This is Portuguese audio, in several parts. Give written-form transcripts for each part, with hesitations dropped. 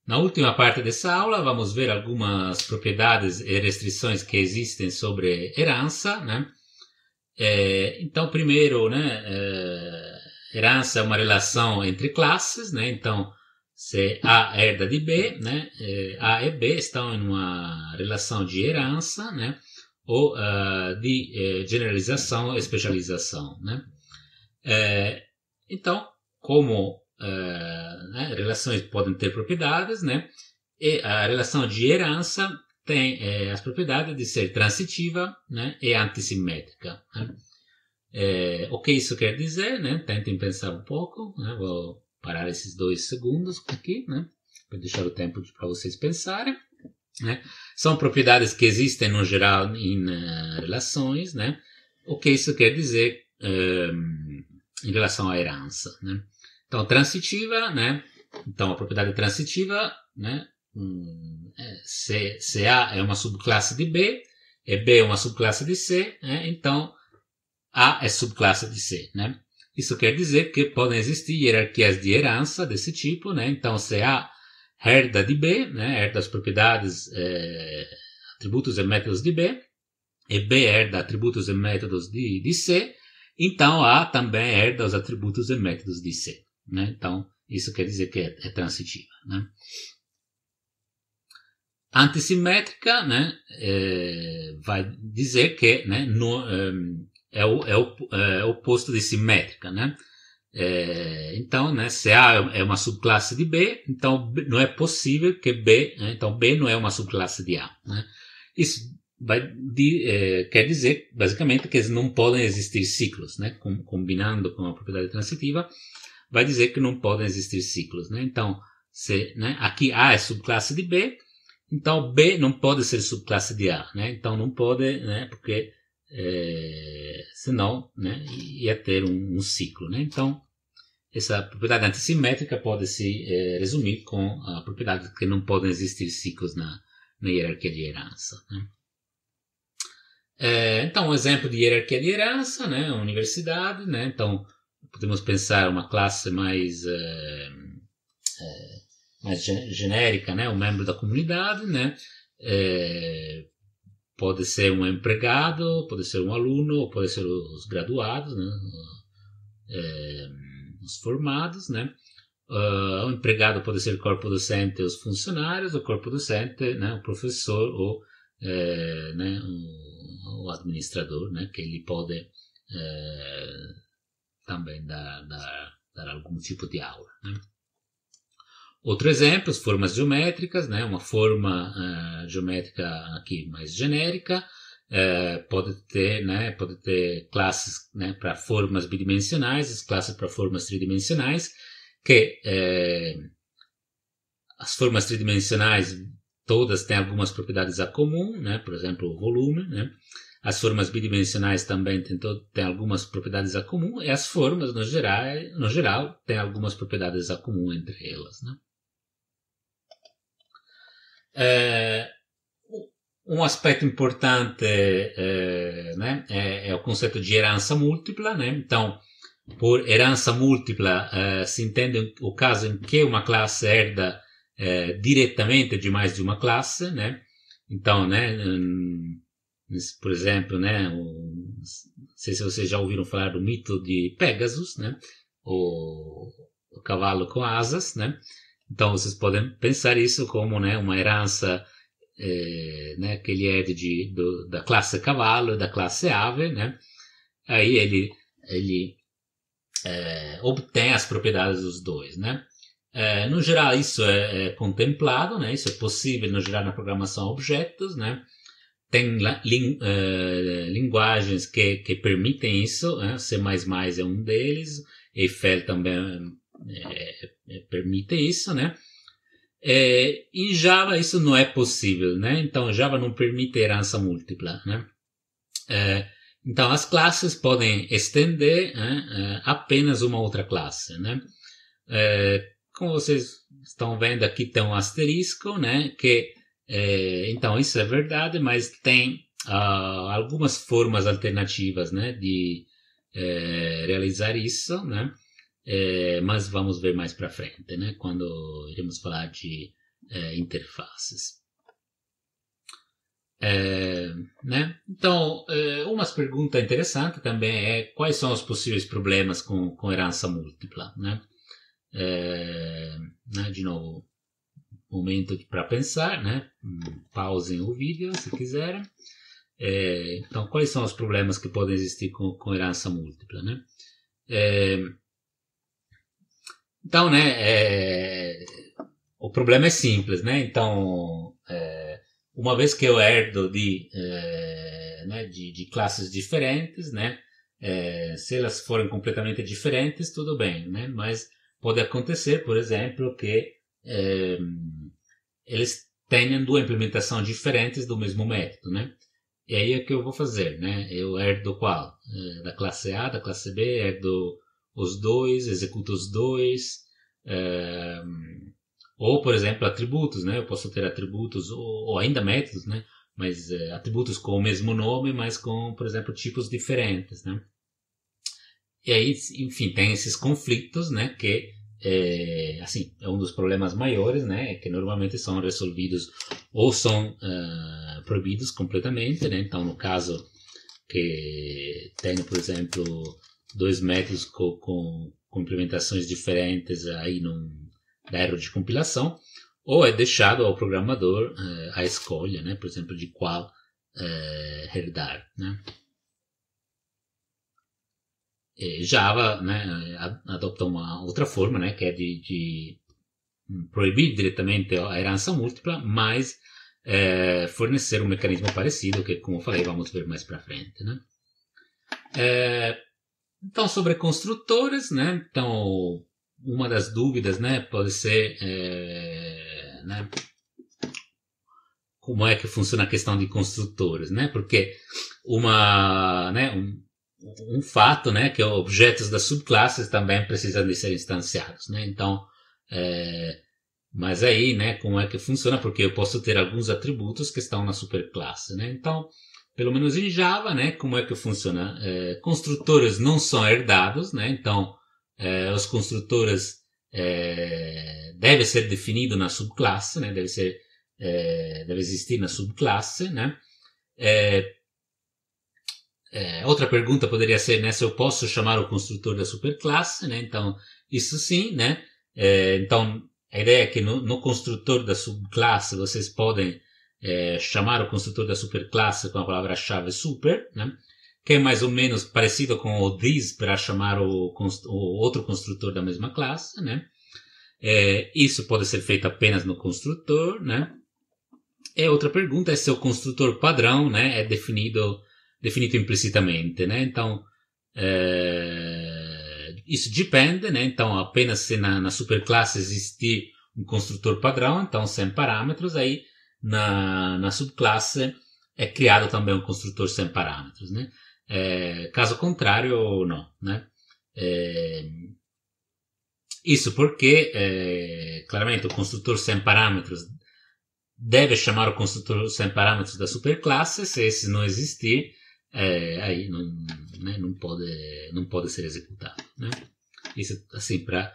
Na última parte dessa aula, vamos ver algumas propriedades e restrições que existem sobre herança, né? Então, primeiro, né, herança é uma relação entre classes, né? Então, se A herda de B, né, A e B estão em uma relação de herança, né, ou de generalização e especialização, né? Então, como né, relações podem ter propriedades, né, e a relação de herança tem as propriedades de ser transitiva, né, e antissimétrica, né? O que isso quer dizer, né? Tentem pensar um pouco, né? Vou parar esses 2 segundos aqui, né, para deixar o tempo para vocês pensarem, né? São propriedades que existem no geral em relações, né? O que isso quer dizer em relação à herança, né? Então, transitiva, né? Então, a propriedade transitiva, né? Se A é uma subclasse de B e B é uma subclasse de C, né? Então A é subclasse de C, né? Isso quer dizer que podem existir hierarquias de herança desse tipo, né? Então, se A herda de B, né? Herda as propriedades, atributos e métodos de B, e B herda atributos e métodos de C, então A também herda os atributos e métodos de C, né? Então, isso quer dizer que é transitiva, né? Antissimétrica, né, vai dizer que, né, é o oposto de simétrica, né? Então, né, se A é uma subclasse de B, então não é possível que B, né, então B não é uma subclasse de A, né? Isso quer dizer, basicamente, que não podem existir ciclos, né? Combinando com a propriedade transitiva, vai dizer que não podem existir ciclos, né? Então, né, aqui A é subclasse de B, então B não pode ser subclasse de A, né? Então não pode, né? Porque senão, né, ia ter um ciclo, né? Então essa propriedade antissimétrica pode se resumir com a propriedade que não podem existir ciclos na hierarquia de herança, né? Então um exemplo de hierarquia de herança, né? A universidade, né? Então podemos pensar uma classe mais genérica, né? Um membro da comunidade, né? Pode ser um empregado, pode ser um aluno, ou pode ser os graduados, né? Os formados, né? O empregado pode ser o corpo docente e os funcionários, o corpo docente, né? O professor ou né? O administrador, né? Que ele pode também dar algum tipo de aula, né? Outro exemplo, as formas geométricas, né? Uma forma geométrica aqui mais genérica, pode ter classes, né, para formas bidimensionais, as classes para formas tridimensionais, que as formas tridimensionais todas têm algumas propriedades a comum, né? Por exemplo, o volume, né? As formas bidimensionais também têm algumas propriedades a comum, e as formas, no geral, têm algumas propriedades a comum entre elas, né? Um aspecto importante né, é o conceito de herança múltipla, né? Então, por herança múltipla se entende o caso em que uma classe herda diretamente de mais de uma classe, né? Então, né, por exemplo, né, não sei se vocês já ouviram falar do mito de Pégasus, né? O cavalo com asas, né? Então vocês podem pensar isso como, né, uma herança, né, que ele herde da classe cavalo e da classe ave, né? Aí ele obtém as propriedades dos dois, né? No geral isso é contemplado, né? Isso é possível no geral na programação a objetos, né? Tem linguagens que permitem isso, né? C++ é um deles, Eiffel também permite isso, né? Em Java isso não é possível, né? Então Java não permite herança múltipla, né? Então as classes podem estender, né, apenas uma outra classe, né? Como vocês estão vendo aqui tem um asterisco, né? Que então isso é verdade, mas tem algumas formas alternativas, né, de realizar isso, né? Mas vamos ver mais para frente, né? Quando iremos falar de interfaces. Né? Então, uma pergunta interessante também é quais são os possíveis problemas com herança múltipla, né? Né? De novo, momento para pensar, né? Pausem o vídeo se quiserem. Então, quais são os problemas que podem existir com herança múltipla, né? Então, né? O problema é simples, né? Então, uma vez que eu herdo né, de classes diferentes, né? Se elas forem completamente diferentes, tudo bem, né? Mas pode acontecer, por exemplo, que eles tenham duas implementações diferentes do mesmo método, né? E aí é que eu vou fazer, né? Eu herdo qual? Da classe A, da classe B, herdo os dois, executo os dois. Ou, por exemplo, atributos, né? Eu posso ter atributos ou ainda métodos, né? Mas atributos com o mesmo nome, mas com, por exemplo, tipos diferentes, né? E aí, enfim, tem esses conflitos, né? Que assim, é um dos problemas maiores, né? Que normalmente são resolvidos ou são proibidos completamente, né? Então, no caso que tenho, por exemplo, dois métodos com implementações diferentes, aí não dá erro de compilação, ou é deixado ao programador a escolha, né? Por exemplo, de qual herdar, né? Java, né, adopta uma outra forma, né, que é de proibir diretamente a herança múltipla, mas fornecer um mecanismo parecido, que, como eu falei, vamos ver mais para frente, né? Então, sobre construtores, né? Então, uma das dúvidas, né, pode ser, né, como é que funciona a questão de construtores, né? Porque né, um fato, né, que objetos das subclasses também precisam de ser instanciados, né? Então, mas aí, né, como é que funciona? Porque eu posso ter alguns atributos que estão na superclasse, né? Então, pelo menos em Java, né, como é que funciona? Construtores não são herdados, né? Então, os construtores devem ser definidos na subclasse, né? Deve existir na subclasse, né? Outra pergunta poderia ser, né, se eu posso chamar o construtor da superclasse, né? Então, isso sim, né? Então, a ideia é que no construtor da subclasse vocês podem chamar o construtor da superclasse com a palavra-chave super, né? Que é mais ou menos parecido com o this para chamar o outro construtor da mesma classe, né? Isso pode ser feito apenas no construtor, né? E outra pergunta é se o construtor padrão, né, é definido implicitamente, né? Então, isso depende, né? Então, apenas se na superclasse existir um construtor padrão, então sem parâmetros, aí na subclasse é criado também um construtor sem parâmetros, né? Caso contrário, não, né? Isso porque, claramente, o construtor sem parâmetros deve chamar o construtor sem parâmetros da superclasse. Se esse não existir, aí não pode ser executado, né? Isso assim para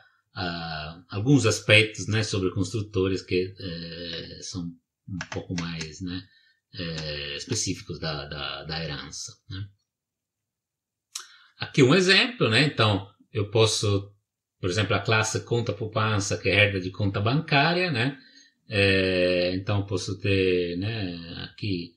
alguns aspectos, né, sobre construtores que são um pouco mais, né, específicos da herança, né? Aqui um exemplo, né? Então eu posso, por exemplo, a classe conta poupança que herda de conta bancária, né? Então posso ter, né, aqui,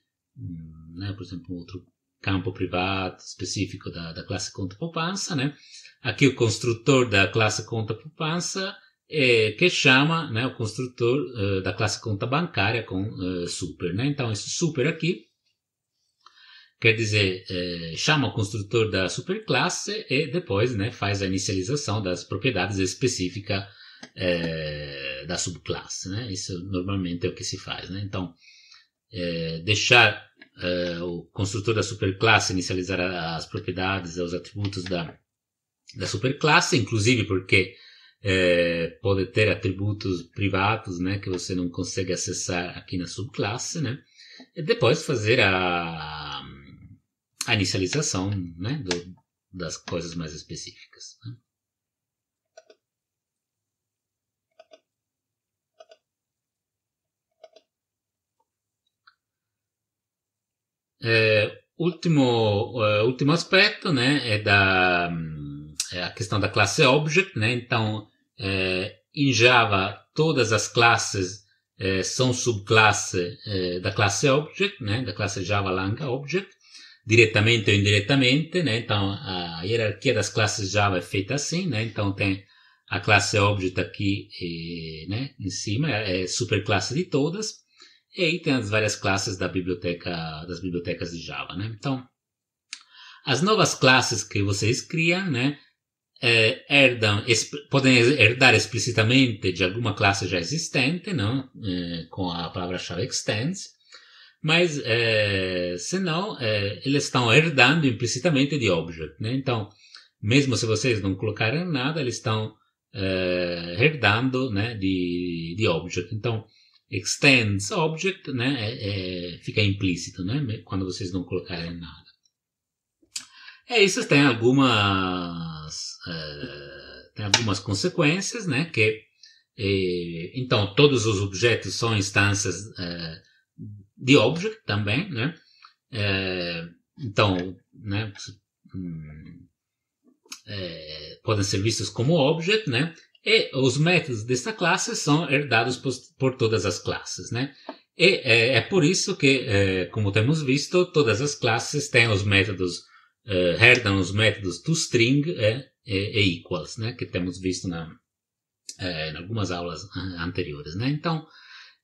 né, por exemplo, um outro campo privado específico da classe conta poupança, né? Aqui o construtor da classe conta poupança que chama, né, o construtor da classe conta bancária com super, né? Então esse super aqui quer dizer, chama o construtor da superclasse e depois, né, faz a inicialização das propriedades específicas da subclasse, né? Isso normalmente é o que se faz, né? Então, deixar o construtor da superclasse inicializar as propriedades, os atributos da superclasse, inclusive porque pode ter atributos privados, né, que você não consegue acessar aqui na subclasse, né? E depois fazer a inicialização, né, das coisas mais específicas, né? Último aspetto, né, é a questão da classe Object, né? Então, em Java, todas as classes são subclasse da classe Object, né? Da classe Java Lang Object, diretamente ou indiretamente, né? Então, a hierarquia das classes Java é feita assim, né? Então, tem a classe Object aqui, né, em cima, é superclasse de todas. E aí tem as várias classes das bibliotecas de Java, né? Então, as novas classes que vocês criam, né, podem herdar explicitamente de alguma classe já existente, não? Com a palavra-chave extends, mas se não, eles estão herdando implicitamente de object, né? Então, mesmo se vocês não colocarem nada, eles estão herdando, né, de object. Então, extends object, né, fica implícito, né, quando vocês não colocarem nada. Isso tem algumas consequências, né, então todos os objetos são instâncias de object também, né, então, né, podem ser vistos como object, né? E os métodos dessa classe são herdados por todas as classes, né? E é por isso que, como temos visto, todas as classes têm os métodos, herdam os métodos toString e equals, né? Que temos visto em algumas aulas anteriores, né? Então,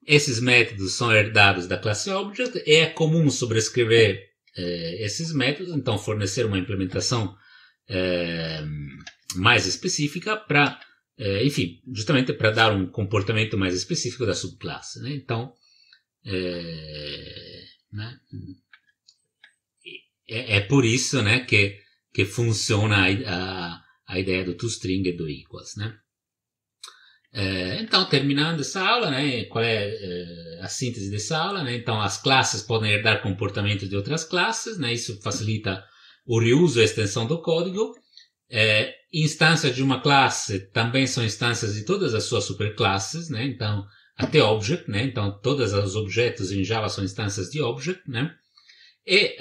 esses métodos são herdados da classe Object e é comum sobrescrever esses métodos, então fornecer uma implementação mais específica para, enfim, justamente para dar um comportamento mais específico da subclasse, né? Então, né? É por isso, né, que funciona a ideia do toString e do equals, né? Então, terminando essa aula, né, qual é a síntese dessa aula, né? Então, as classes podem herdar comportamentos de outras classes, né? Isso facilita o reuso e a extensão do código. Instâncias de uma classe também são instâncias de todas as suas superclasses, né? Então, até object, né? Então, todos os objetos em Java são instâncias de object, né? E,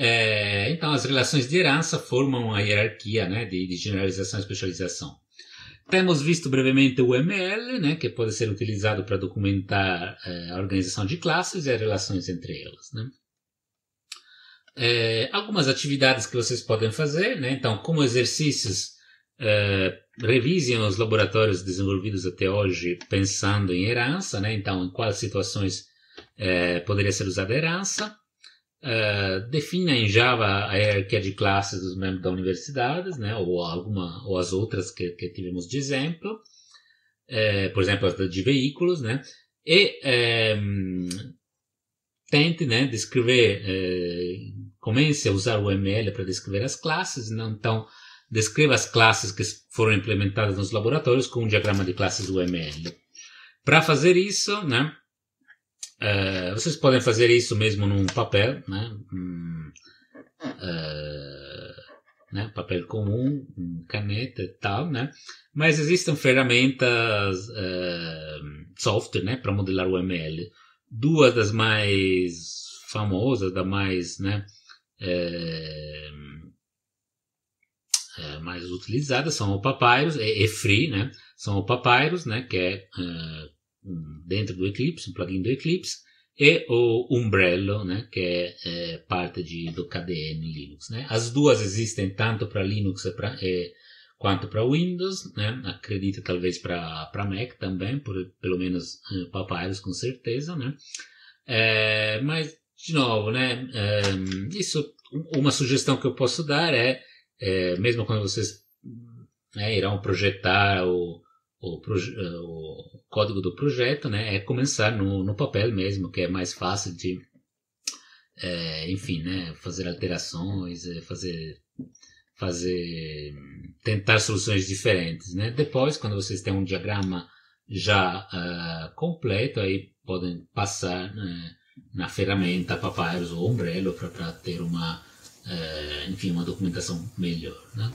então, as relações de herança formam a hierarquia, né, de generalização e especialização. Temos visto brevemente o UML, né, que pode ser utilizado para documentar a organização de classes e as relações entre elas, né? Algumas atividades que vocês podem fazer, né? Então, como exercícios, revisem os laboratórios desenvolvidos até hoje pensando em herança, né? Então, em quais situações poderia ser usada a herança. Defina em Java a hierarquia de classes dos membros da universidade, né? Ou as outras que tivemos de exemplo. Por exemplo, as de veículos, né? E tente, né, descrever, comece a usar o ML para descrever as classes, né? Então descreva as classes que foram implementadas nos laboratórios com um diagrama de classes UML. Para fazer isso, né, vocês podem fazer isso mesmo num papel, né, né, papel comum, caneta e tal, né, mas existem ferramentas, software, né, para modelar o ML. Duas das mais famosas, né, mais utilizadas são o Papyrus, é free, né, são o Papyrus, né, que é dentro do Eclipse, um plugin do Eclipse, e o Umbrello, né, que é parte do KDE em Linux, né. As duas existem tanto para Linux quanto para Windows, né, acredito talvez para Mac também, pelo menos Papyrus com certeza, né. Mas, de novo, né, isso, uma sugestão que eu posso dar mesmo quando vocês irão projetar o código do projeto, né, é começar no papel mesmo, que é mais fácil de, enfim, né, fazer alterações, tentar soluções diferentes, né. Depois, quando vocês têm um diagrama já completo, aí podem passar na ferramenta Papyrus ou Umbrello para ter enfim, uma documentação melhor, né.